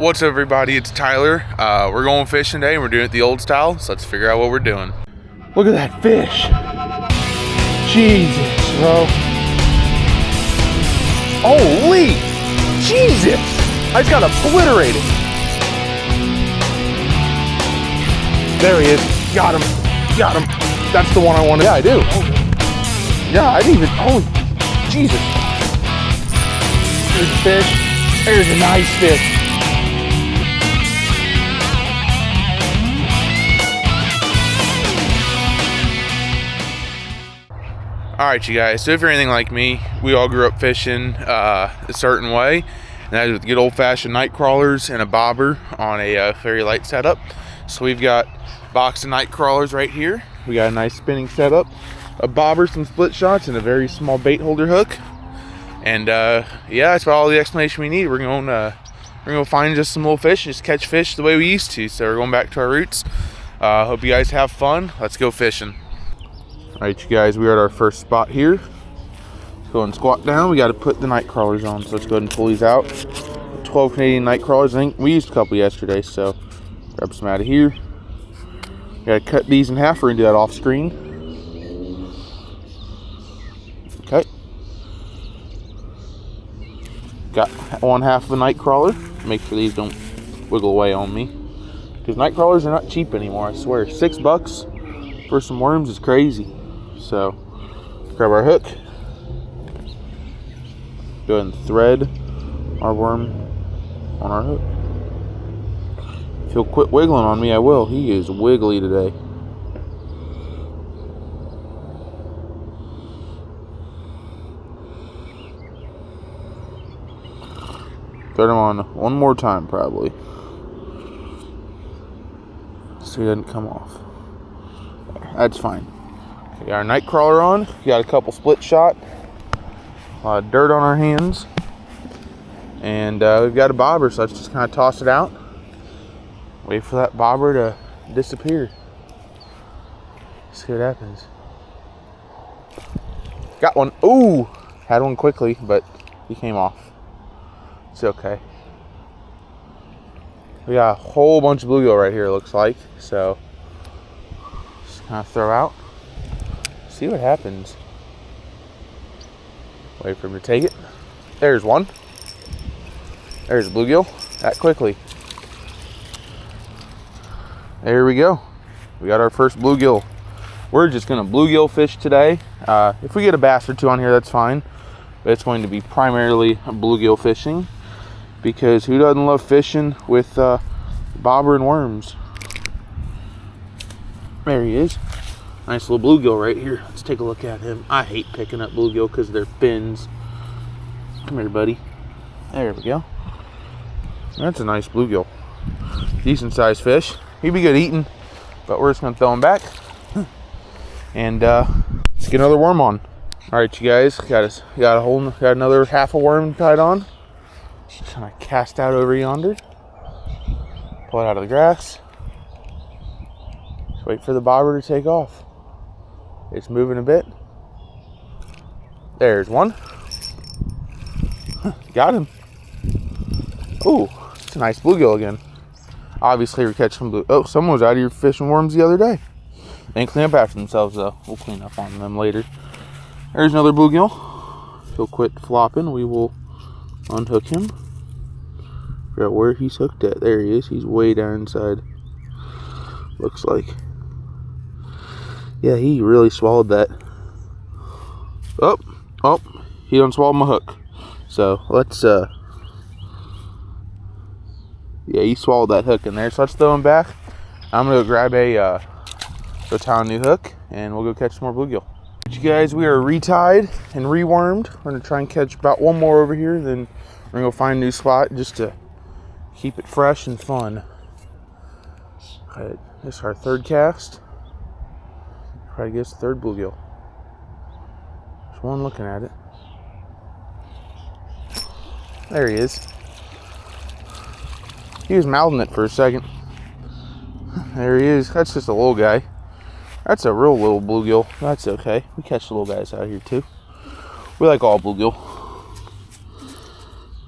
What's up, everybody? It's Tyler. We're going fishing today and we're doing it the old style, so let's figure out what we're doing. Look at that fish. Jesus, bro. Holy Jesus. I just got obliterated. There he is. Got him. Got him. That's the one I wanted. Yeah, I do. Yeah, I didn't even. Holy Jesus. There's a fish. There's a nice fish. Alright, you guys, so if you're anything like me, we all grew up fishing a certain way, and that is with good old-fashioned night crawlers and a bobber on a very light setup. So we've got a box of night crawlers right here. We got a nice spinning setup, a bobber, some split shots, and a very small bait holder hook. And yeah, that's about all the explanation we need. We're going to find just some little fish, just catch fish the way we used to. So we're going back to our roots. Hope you guys have fun. Let's go fishing. Alright, you guys, we are at our first spot here. Let's go and squat down. We got to put the night crawlers on, so let's go ahead and pull these out. 12 Canadian night crawlers. I think we used a couple yesterday, so grab some out of here. Got to cut these in half. We're going to do that off screen. Okay. Got one half of a night crawler. Make sure these don't wiggle away on me, because night crawlers are not cheap anymore, I swear. $6 for some worms is crazy. So grab our hook, go ahead and thread our worm on our hook. If he'll quit wiggling on me, I will. He is wiggly today. Thread him on one more time, probably, so he doesn't come off. That's fine. We got our night crawler on. We got a couple split shot, a lot of dirt on our hands, and we've got a bobber, so let's just kind of toss it out. Wait for that bobber to disappear. See what happens. Got one. Ooh, had one quickly, but he came off. It's okay. We got a whole bunch of bluegill right here, it looks like. So just kind of throw out. See what happens. Wait for him to take it. There's one. There's a bluegill. That quickly. There we go. We got our first bluegill. We're just gonna bluegill fish today. If we get a bass or two on here, that's fine. But it's going to be primarily bluegill fishing, because who doesn't love fishing with bobber and worms? There he is. Nice little bluegill right here. Let's take a look at him. I hate picking up bluegill because of their fins. Come here, buddy. There we go. That's a nice bluegill. Decent sized fish. He'd be good eating, but we're just gonna throw him back. And let's get another worm on. All right, you guys, got another half a worm tied on. Just kind of cast out over yonder. Pull it out of the grass. Just wait for the bobber to take off. It's moving a bit. There's one. Got him. Ooh, it's a nice bluegill again. Obviously, we're catching blue. Oh, someone was out here fishing worms the other day. They didn't clean up after themselves, though. We'll clean up on them later. There's another bluegill. If he'll quit flopping, we will unhook him. Figure out where he's hooked at. There he is. He's way down inside. Looks like. Yeah, he really swallowed that. Oh, he done swallowed my hook. So let's yeah, he swallowed that hook in there. So let's throw him back. I'm gonna go grab go tie a new hook, and we'll go catch some more bluegill. You guys, we are retied and rewormed. We're gonna try and catch about one more over here, then we're gonna go find a new spot just to keep it fresh and fun. Right, this is our third cast. Try to get us the third bluegill. There's one looking at it. There he is. He was mouthing it for a second. There he is. That's just a little guy. That's a real little bluegill. That's okay. We catch little guys out here too. We like all bluegill.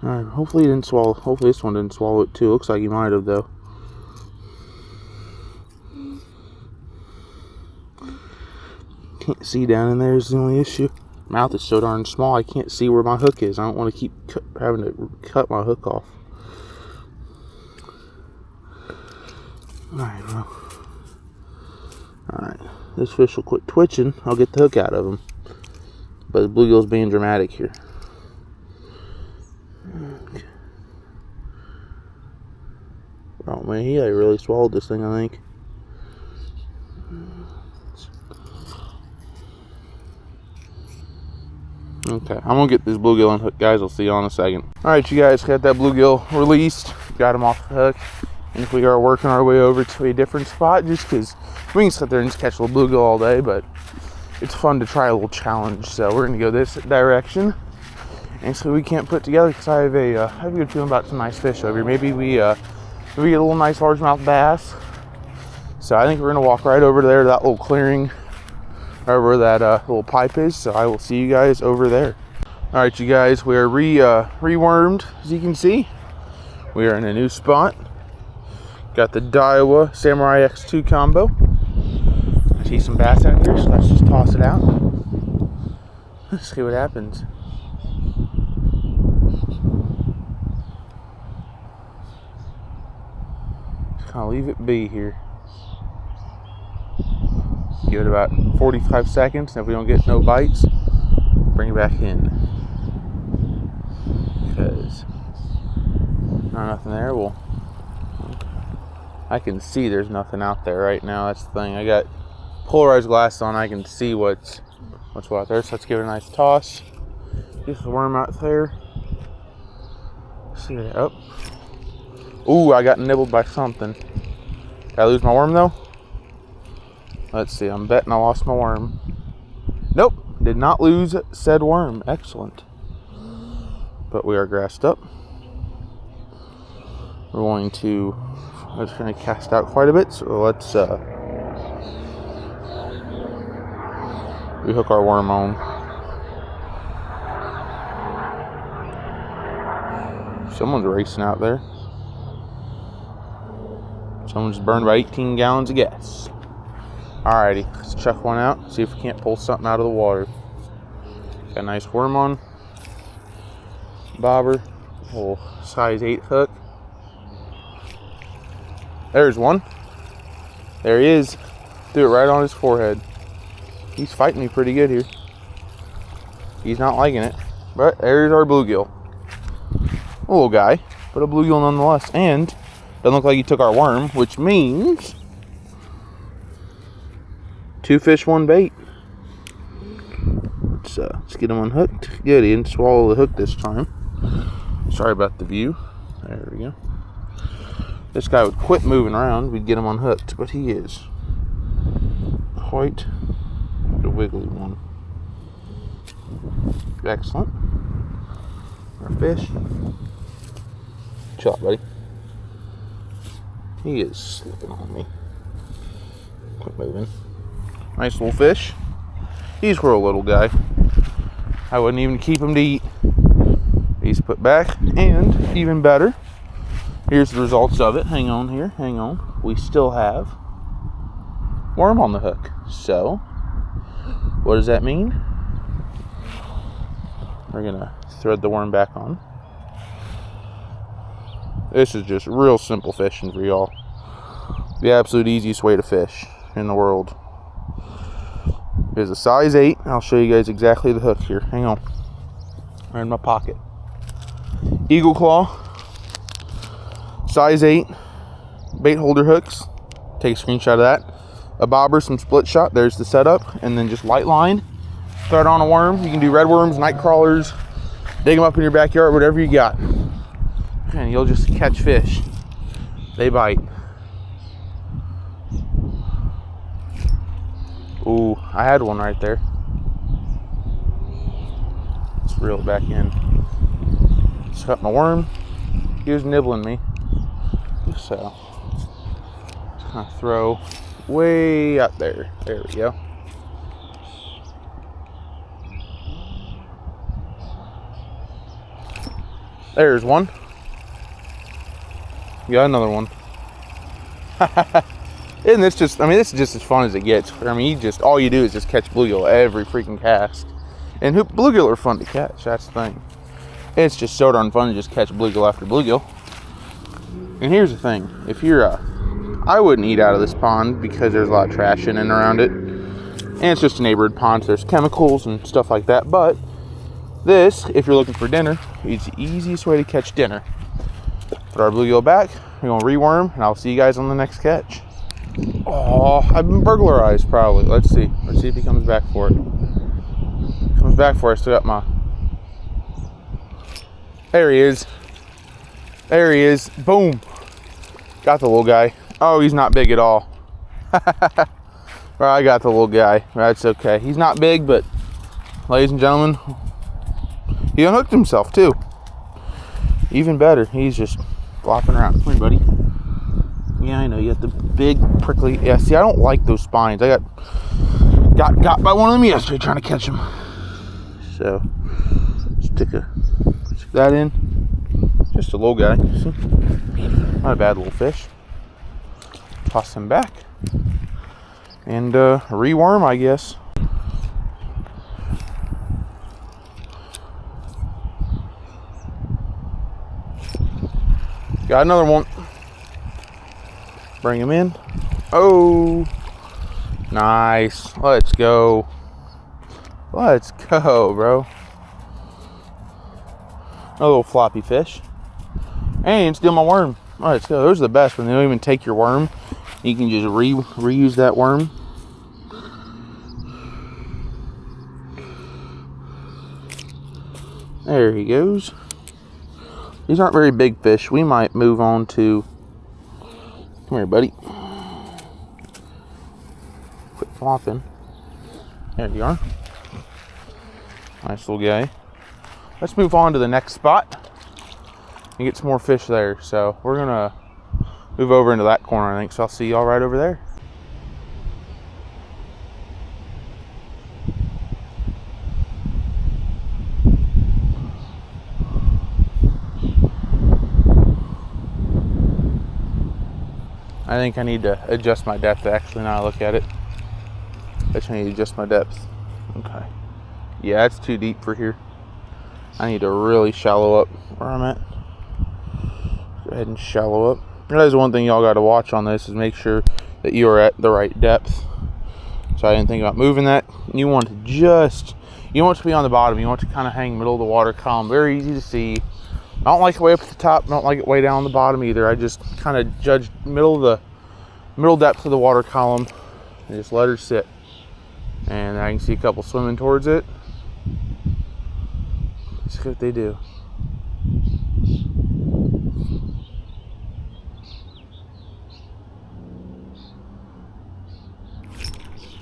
Alright, hopefully he didn't swallow. Hopefully this one didn't swallow it too. Looks like he might have though. Can't see down in there is the only issue. Mouth is so darn small I can't see where my hook is. I don't want to keep having to cut my hook off. Alright, well. Alright, this fish will quit twitching. I'll get the hook out of him. But the bluegill's being dramatic here. Okay. Oh man, he really swallowed this thing, I think. Okay, I'm gonna get this bluegill unhooked, guys. I'll see you in a second. Alright, you guys, got that bluegill released. Got him off the hook. And we are working our way over to a different spot just because we can sit there and just catch a little bluegill all day, but it's fun to try a little challenge. So we're gonna go this direction and so we can't put together because I have a good feeling about some nice fish over here. Maybe we get a little nice largemouth bass. So I think we're gonna walk right over there to that little clearing, right where that little pipe is. So I will see you guys over there. All right, you guys, we are rewormed, as you can see. We are in a new spot. Got the Daiwa Samurai X2 combo. I see some bass out here, so let's just toss it out. Let's see what happens. Just kind of leave it be here. Give it about 45 seconds, and if we don't get no bites, bring it back in. Because nothing there. Well, I can see there's nothing out there right now. That's the thing. I got polarized glasses on. I can see what's out there. So let's give it a nice toss. Get the worm out there. See it up. Ooh, I got nibbled by something. Did I lose my worm though? Let's see. I'm betting I lost my worm. Nope, did not lose said worm. Excellent. But we are grassed up. We're going to cast out quite a bit, so let's rehook our worm on. Someone's racing out there. Someone's burned about 18 gallons of gas. Alrighty, let's chuck one out, see if we can't pull something out of the water. Got a nice worm on. Bobber, little size 8 hook. There's one. There he is. Threw it right on his forehead. He's fighting me pretty good here. He's not liking it. But there's our bluegill. A little guy, but a bluegill nonetheless. And doesn't look like he took our worm, which means 2 fish, 1 bait. Let's get him unhooked. Good, he didn't swallow the hook this time. Sorry about the view. There we go. This guy would quit moving around, we'd get him unhooked, but he is quite the wiggly one. Excellent. Our fish. Chill out, buddy. He is slipping on me. Quit moving. Nice little fish. He's for a little guy. I wouldn't even keep him to eat. He's put back, and even better, here's the results of it. Hang on here, hang on. We still have worm on the hook. So, what does that mean? We're gonna thread the worm back on. This is just real simple fishing for y'all. The absolute easiest way to fish in the world. There's a size 8. I'll show you guys exactly the hook here. Hang on. Right in my pocket. Eagle claw. Size 8. Bait holder hooks. Take a screenshot of that. A bobber, some split shot. There's the setup. And then just light line. Throw it on a worm. You can do red worms, night crawlers. Dig them up in your backyard, whatever you got. And you'll just catch fish. They bite. Ooh, I had one right there. Let's reel it back in. Just cut my worm. He was nibbling me. So, just kind of throw way up there. There we go. There's one. Got another one. Isn't this just, I mean, this is just as fun as it gets. I mean, all you do is just catch bluegill every freaking cast. And bluegill are fun to catch, that's the thing. It's just so darn fun to just catch bluegill after bluegill. And here's the thing, if you're, I wouldn't eat out of this pond because there's a lot of trash in and around it. And it's just a neighborhood pond, so there's chemicals and stuff like that. But this, if you're looking for dinner, is the easiest way to catch dinner. Put our bluegill back, we're gonna reworm, and I'll see you guys on the next catch. Oh, I've been burglarized probably. Let's see if he comes back for it. Comes back for it. I still got my. There he is. There he is. Boom. Got the little guy. Oh, he's not big at all. Well, I got the little guy. That's okay. He's not big, but ladies and gentlemen, he unhooked himself too. Even better. He's just flopping around. Come here, buddy. Yeah, I know. You got the big prickly. Yeah, see, I don't like those spines. I got by one of them yesterday trying to catch him. So, stick that in. Just a little guy. See? Not a bad little fish. Toss him back. And reworm, I guess. Got another one. Bring him in. Oh, nice. Let's go. Let's go, bro. A little floppy fish. And steal my worm. Let's go. Those are the best when they don't even take your worm. You can just reuse that worm. There he goes. These aren't very big fish. We might move on to. Come here, buddy. Quit flopping. There you are. Nice little guy. Let's move on to the next spot and get some more fish there. So we're gonna move over into that corner, I think. So I'll see y'all right over there. I think I need to adjust my depth, actually, now I look at it. I just need to adjust my depth. Okay. Yeah, it's too deep for here. I need to really shallow up where I'm at. Go ahead and shallow up. That is one thing y'all got to watch on this, is make sure that you are at the right depth. So I didn't think about moving that. You want to be on the bottom. You want to kind of hang middle of the water column. Very easy to see. I don't like it way up at the top. I don't like it way down the bottom either. I just kind of judge middle depth of the water column and just let her sit. And I can see a couple swimming towards it. Let's see what they do.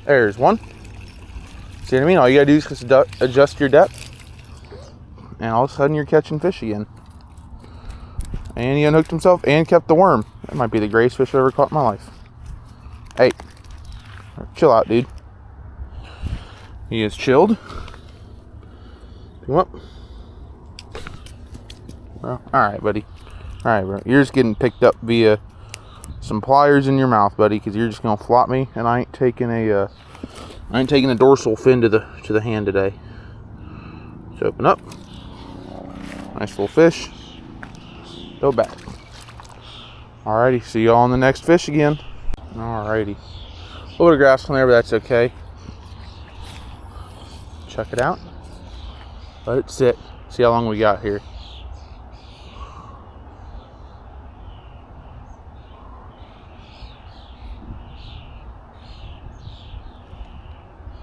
There's one. See what I mean? All you gotta do is just adjust your depth, and all of a sudden you're catching fish again. And he unhooked himself and kept the worm. That might be the greatest fish I've ever caught in my life. Hey, chill out, dude. He is chilled. Come up. Well, all right, buddy. All right, bro. You're just getting picked up via some pliers in your mouth, buddy, because you're just gonna flop me, and I ain't taking a dorsal fin to the hand today. So open up. Nice little fish. Go back. Alrighty, see y'all on the next fish again. Alrighty. A little bit of grass on there, but that's okay. Check it out. Let it sit. See how long we got here.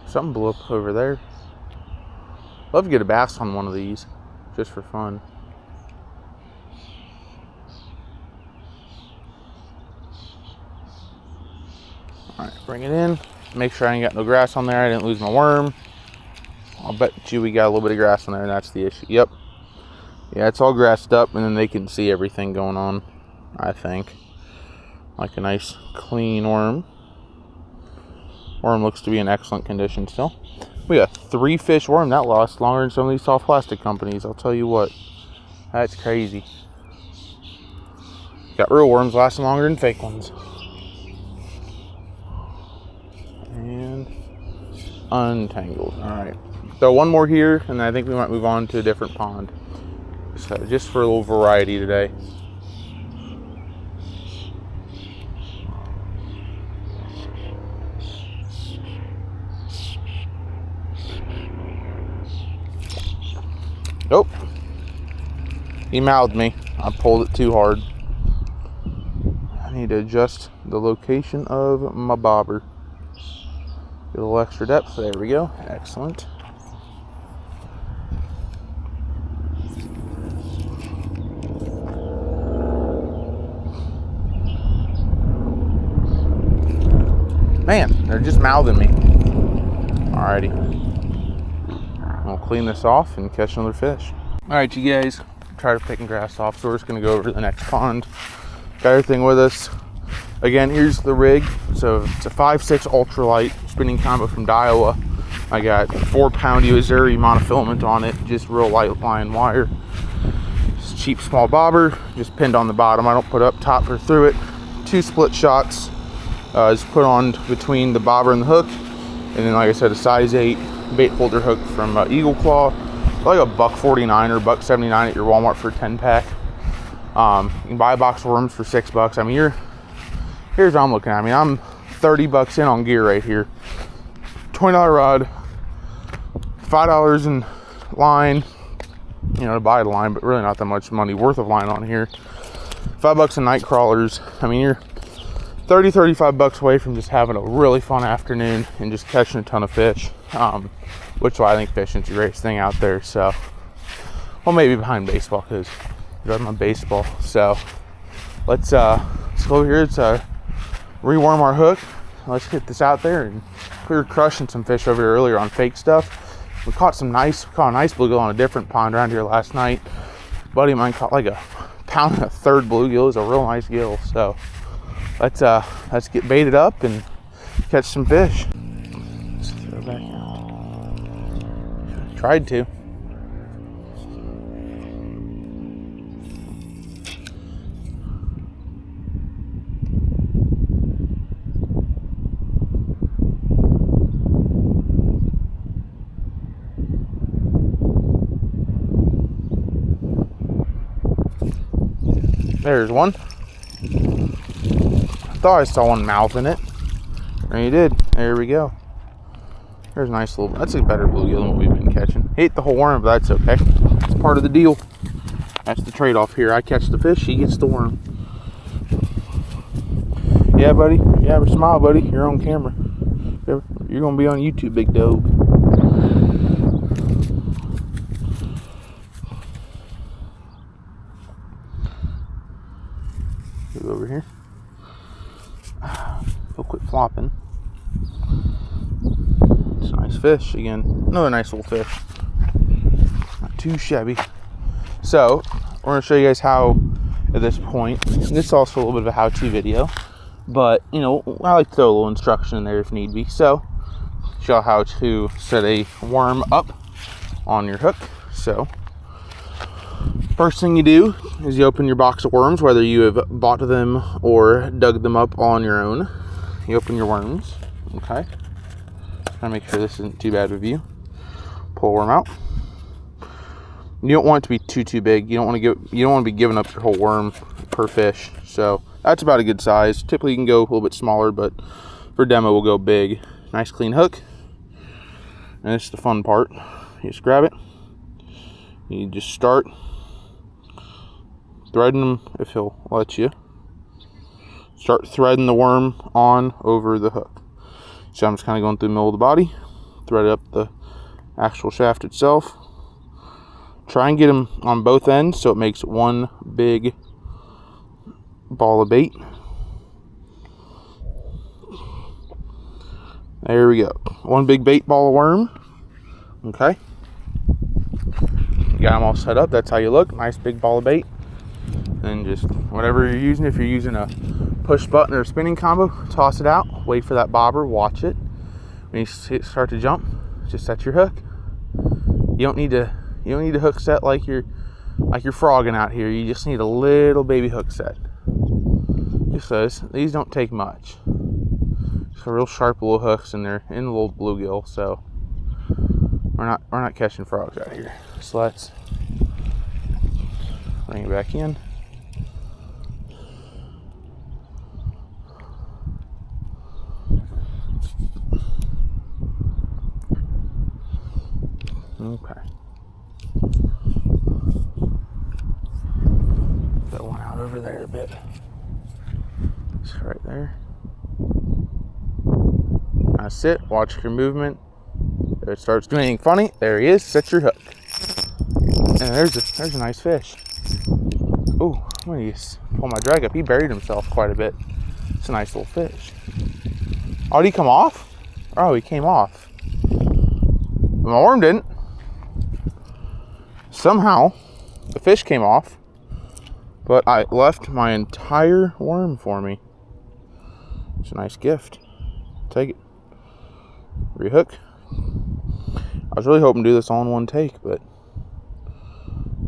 Something blew up over there. Love to get a bass on one of these, just for fun. Alright, bring it in. Make sure I ain't got no grass on there. I didn't lose my worm. I'll bet you we got a little bit of grass on there, and that's the issue. Yep. Yeah, it's all grassed up, and then they can see everything going on, I think. Like a nice, clean worm. Worm looks to be in excellent condition still. We got 3 fish worm. That lasts longer than some of these soft plastic companies, I'll tell you what. That's crazy. Got real worms lasting longer than fake ones. And untangled. All right. So one more here, and I think we might move on to a different pond. So just for a little variety today. Nope. He mouthed me. I pulled it too hard. I need to adjust the location of my bobber. Get a little extra depth. There we go. Excellent. Man, they're just mouthing me. Alrighty. I'll clean this off and catch another fish. Alright, you guys. Tired of picking grass off, so we're just going to go over to the next pond. Got everything with us. Again, here's the rig. So it's a 5.6 ultralight spinning combo from Daiwa. I got 4-pound Uzuri monofilament on it, just real light line wire. It's a cheap small bobber, just pinned on the bottom. I don't put up top or through it. 2 split shots is put on between the bobber and the hook, and then, like I said, a size 8 bait holder hook from Eagle Claw, like a $1.49 or $1.79 at your Walmart for a 10-pack. You can buy a box of worms for $6. I mean, here's what I'm looking at. I mean, I'm $30 in on gear right here. $20 rod, $5 in line, you know, to buy the line, but really not that much money worth of line on here. $5 in night crawlers. I mean, you're $35 away from just having a really fun afternoon and just catching a ton of fish, which is why I think fishing's the greatest thing out there. So, well, maybe behind baseball, because I love my baseball. So let's go over here. Let's reworm our hook. Let's get this out there. And we were crushing some fish over here earlier on fake stuff. We caught a nice bluegill on a different pond around here last night. A buddy of mine caught like a pound and a third bluegill. It was a real nice gill. So let's get baited up and catch some fish. Let's throw it back out. Tried to. There's one. I thought I saw one mouth in it. And you did. There we go. There's a nice little, that's a better bluegill than what we've been catching. Ate the whole worm, but that's okay. It's part of the deal. That's the trade-off here. I catch the fish, he gets the worm. Yeah, buddy. Yeah, smile, buddy. You're on camera. You're going to be on YouTube, big dog. Go over here. He'll quit flopping. It's a nice fish again. Another nice little fish. Not too shabby. So we're going to show you guys how at this point. This is also a little bit of a how-to video, but you know, I like to throw a little instruction in there if need be. So show you how to set a worm up on your hook. So first thing you do is you open your box of worms, whether you have bought them or dug them up on your own. You open your worms, okay? Try to make sure this isn't too bad of a view. Pull a worm out. You don't want it to be too big. You don't want to be giving up your whole worm per fish. So that's about a good size. Typically you can go a little bit smaller, but for demo we'll go big. Nice clean hook. And this is the fun part. You just grab it. You just start threading them if he'll let you. Start threading the worm on over the hook. So I'm just kind of going through the middle of the body, thread up the actual shaft itself. Try and get them on both ends so it makes one big ball of bait. There we go. One big bait ball of worm. Okay. You got them all set up. That's how you look. Nice big ball of bait. And just whatever you're using, if you're using a push button or a spinning combo, toss it out, wait for that bobber, watch it. When you start to jump, just set your hook. You don't need to hook set like you're like you're frogging out here, you just need a little baby hook set. Just those. These don't take much. Just real sharp little hooks, and they're in the little bluegill, so we're not catching frogs out here. So let's bring it back in. Okay. That one out over there a bit. Just right there. That's it. Watch your movement. If it starts doing anything funny, there he is. Set your hook. And there's a nice fish. Ooh, I'm gonna just pull my drag up. He buried himself quite a bit. It's a nice little fish. Oh, did he come off? Oh, he came off. But my worm didn't. Somehow, the fish came off, but I left my entire worm for me. It's a nice gift. Take it. Rehook. I was really hoping to do this all in one take, but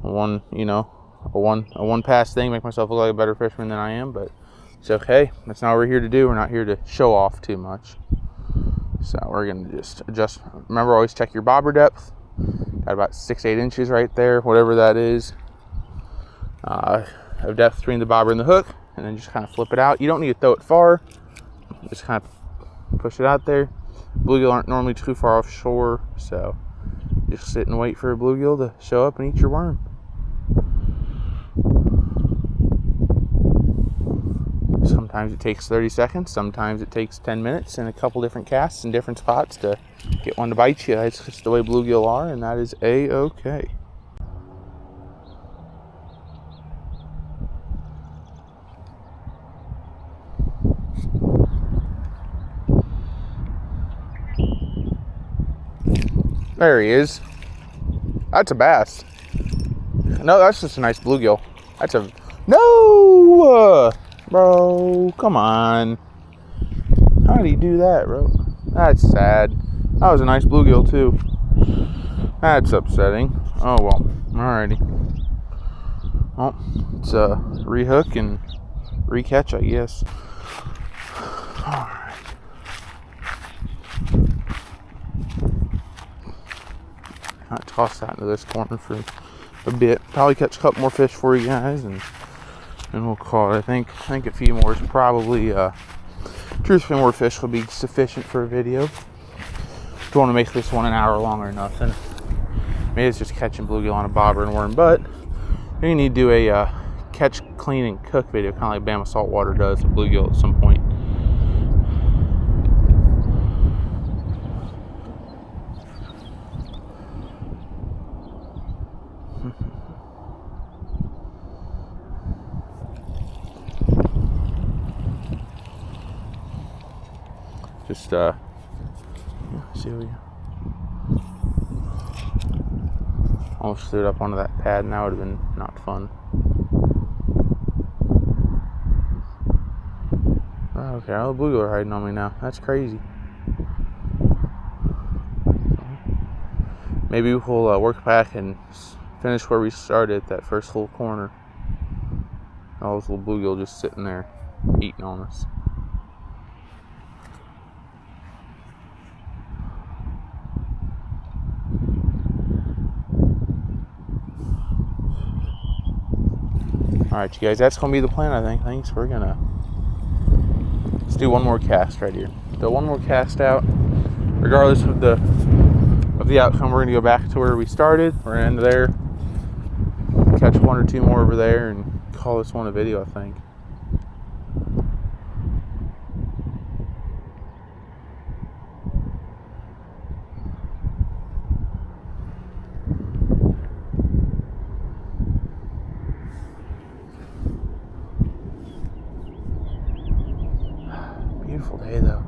a one pass thing, make myself look like a better fisherman than I am, but it's okay. That's not what we're here to do. We're not here to show off too much. So we're gonna just adjust. Remember, always check your bobber depth. Got about 6-8 inches right there, whatever that is, of depth between the bobber and the hook, and then just kind of flip it out. You don't need to throw it far. Just kind of push it out there. Bluegill aren't normally too far offshore, so just sit and wait for a bluegill to show up and eat your worm. Sometimes it takes 30 seconds, sometimes it takes 10 minutes and a couple different casts in different spots to get one to bite you. It's just the way bluegill are, and that is a-okay. There he is. That's a bass. No, that's just a nice bluegill. That's a... No! Bro, come on. How did he do that, bro? That's sad. That was a nice bluegill, too. That's upsetting. Oh, well. Alrighty. Well, it's a rehook and recatch, I guess. Alright. I'll toss that into this corner for a bit. Probably catch a couple more fish for you guys, and we'll call it. I think a few more is probably 2 or 3 more fish will be sufficient for a video. Don't want to make this one an hour long or nothing. Maybe it's just catching bluegill on a bobber and worm, but we need to do a catch, clean, and cook video, kind of like Bama Saltwater does with bluegill at some point. Just see what you almost threw it up onto that pad, and that would have been not fun. Okay, all the bluegill are hiding on me now. That's crazy. Maybe we'll work back and finish where we started, that first little corner. All those little bluegill just sitting there eating on us. Alright, you guys, that's going to be the plan, I think. Thanks. We're going to... Let's do one more cast right here. Do one more cast out. Regardless of the outcome, we're going to go back to where we started. We're going to end there. Catch 1 or 2 more over there and call this one a video, I think. Beautiful day, though.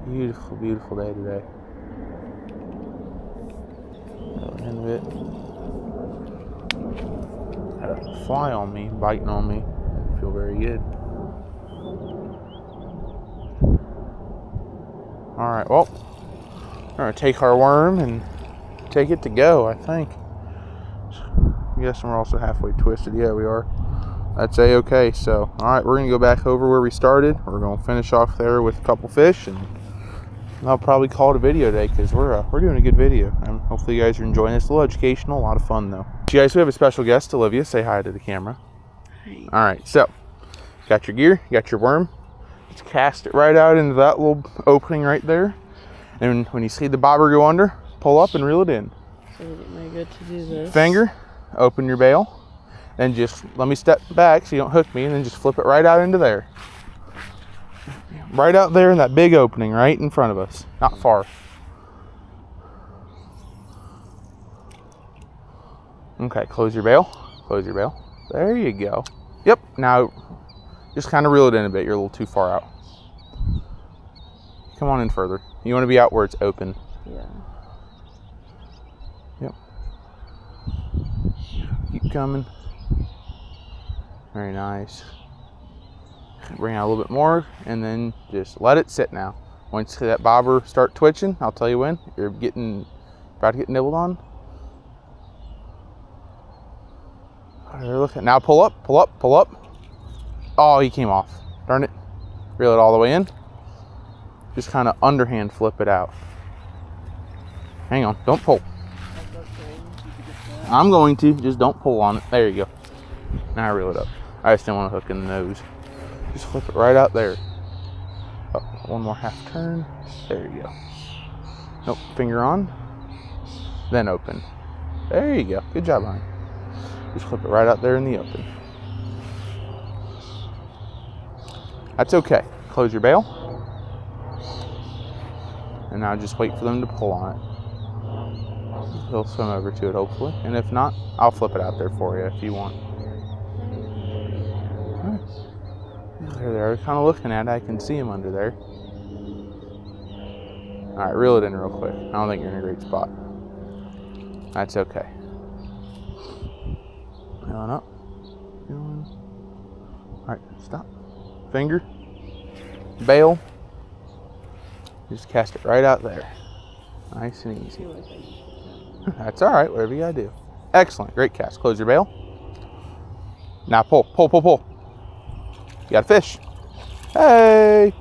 Beautiful, beautiful day today. End of it. Had a fly on me, biting on me. Didn't feel very good. Alright, well, we're going to take our worm and take it to go, I think. guessing we're also halfway twisted. Yeah, we are. That's a-okay. So, all right, we're going to go back over where we started. We're going to finish off there with a couple fish, and I'll probably call it a video today because we're doing a good video. Hopefully you guys are enjoying this. A little educational, a lot of fun though. So you guys, we have a special guest, Olivia. Say hi to the camera. Hi. All right, so got your gear, got your worm. Just cast it right out into that little opening right there. And when you see the bobber go under, pull up and reel it in. So am I good to do this? Finger, open your bail, and just let me step back so you don't hook me, and then just flip it right out into there. Right out there in that big opening right in front of us. Not far. Okay, close your bail. Close your bail. There you go. Yep, now just kind of reel it in a bit. You're a little too far out. Come on in further. You want to be out where it's open. Yeah. Yep. Keep coming. Very nice. Bring out a little bit more, and then just let it sit now. Once that bobber start twitching, I'll tell you when. You're about to get nibbled on. Now pull up, pull up, pull up. Oh, he came off. Darn it. Reel it all the way in. Just kind of underhand flip it out. Hang on, don't pull. I'm going to, just don't pull on it. There you go. Now I reel it up. I just didn't want to hook in the nose. Just flip it right out there. Oh, one more half turn. There you go. Nope, finger on. Then open. There you go. Good job, honey. Just flip it right out there in the open. That's okay. Close your bail. And now just wait for them to pull on it. They'll swim over to it, hopefully. And if not, I'll flip it out there for you if you want. All right. There they are. Kind of looking at it. I can see them under there. All right, reel it in real quick. I don't think you're in a great spot. That's okay. Reeling up. Reeling. All right, stop. Finger. Bail. Just cast it right out there. Nice and easy. That's all right. Whatever you gotta do. Excellent. Great cast. Close your bail. Now pull, pull, pull, pull. You got a fish. Hey.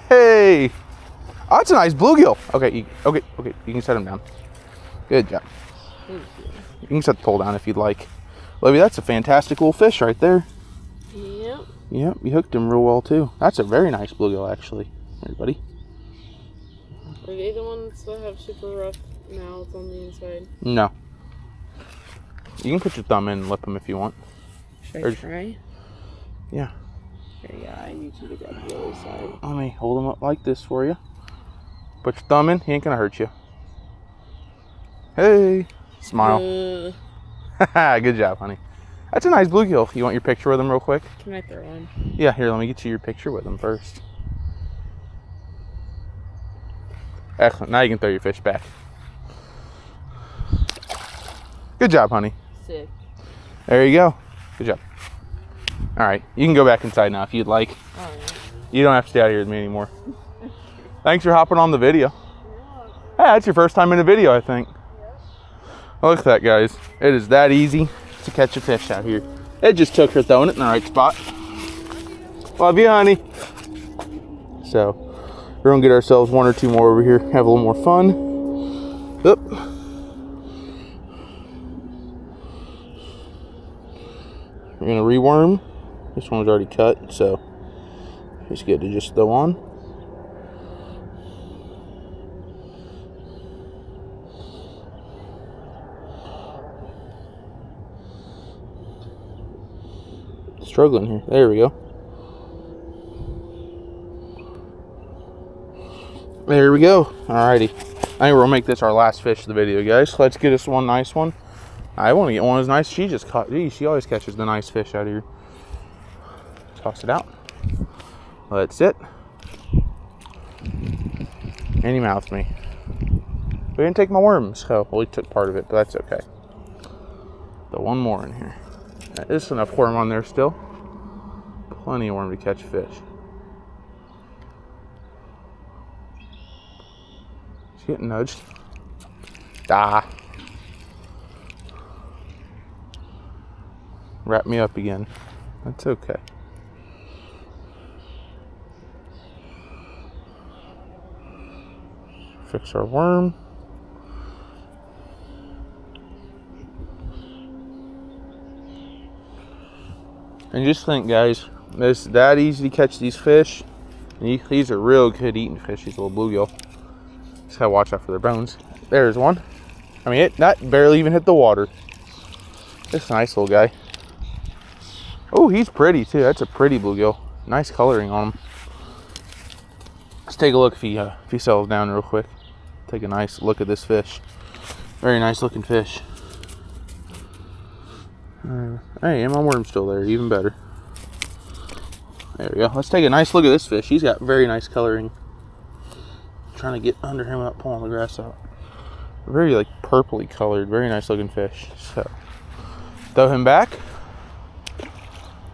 Hey. Oh, that's a nice bluegill. Okay, okay. You can set him down. Good job. You can set the pole down if you'd like. Olivia, that's a fantastic little fish right there. Yep. Yep, you hooked him real well too. That's a very nice bluegill, actually. Everybody. Are they the ones that have super rough mouths on the inside? No. You can put your thumb in and lip them if you want. Should I try? Yeah. Okay, yeah, I need you to grab the other side. Let me hold him up like this for you. Put your thumb in. He ain't gonna hurt you. Hey. Smile. Good job, honey. That's a nice bluegill. You want your picture with him real quick? Can I throw one? Yeah, here, let me get you your picture with him first. Excellent. Now you can throw your fish back. Good job, honey. Sick. There you go. Good job. All right, you can go back inside now if you'd like. All right. You don't have to stay out here with me anymore. Thanks for hopping on the video. Hey, that's your first time in a video, I think. Oh, look at that, guys. It is that easy to catch a fish out here. It just took her throwing it in the right spot. Love you, honey. So, we're gonna get ourselves one or two more over here, have a little more fun. Oop. We're gonna reworm. This one was already cut, so it's good to just throw on. Struggling here. There we go. There we go. Alrighty. I think we're gonna make this our last fish of the video, guys. Let's get us one nice one. I want to get one as nice. She just caught. Geez, she always catches the nice fish out here. Toss it out. Let it sit. And he mouthed me. We didn't take my worms. Oh, well, he took part of it, but that's okay. Throw one more in here. There's enough worm on there still. Plenty of worm to catch fish. She's getting nudged. Ah. wrap me up again. That's okay. Fix our worm. And just think, guys, it's that easy to catch these fish. And these are real good eating fish, these little bluegill. Just gotta watch out for their bones. There's one. I mean, that barely even hit the water. This nice little guy. Oh, he's pretty too. That's a pretty bluegill. Nice coloring on him. Let's take a look if he settles down real quick. Take a nice look at this fish. Very nice looking fish. Hey, and my worm's still there, even better. There we go. Let's take a nice look at this fish. He's got very nice coloring. I'm trying to get under him without pulling the grass out. Very like purpley colored, very nice looking fish. So throw him back.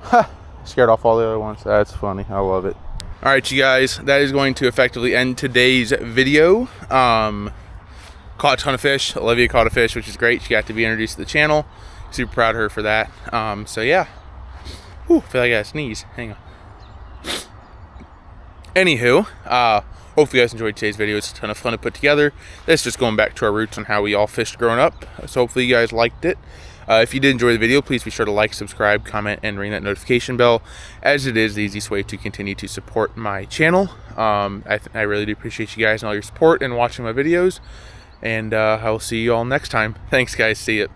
Ha! Scared off all the other ones. That's funny. I love it. All right, you guys, that is going to effectively end today's video. Caught a ton of fish. Olivia caught a fish, which is great. She got to be introduced to the channel. Super proud of her for that. So yeah. Whew, I feel like I gotta sneeze. Hang on. Anywho, hopefully you guys enjoyed today's video. It's a ton of fun to put together. This is just going back to our roots on how we all fished growing up. So hopefully you guys liked it. If you did enjoy the video, please be sure to like, subscribe, comment, and ring that notification bell, as it is the easiest way to continue to support my channel. I really do appreciate you guys and all your support and watching my videos. And I will see you all next time. Thanks, guys. See ya.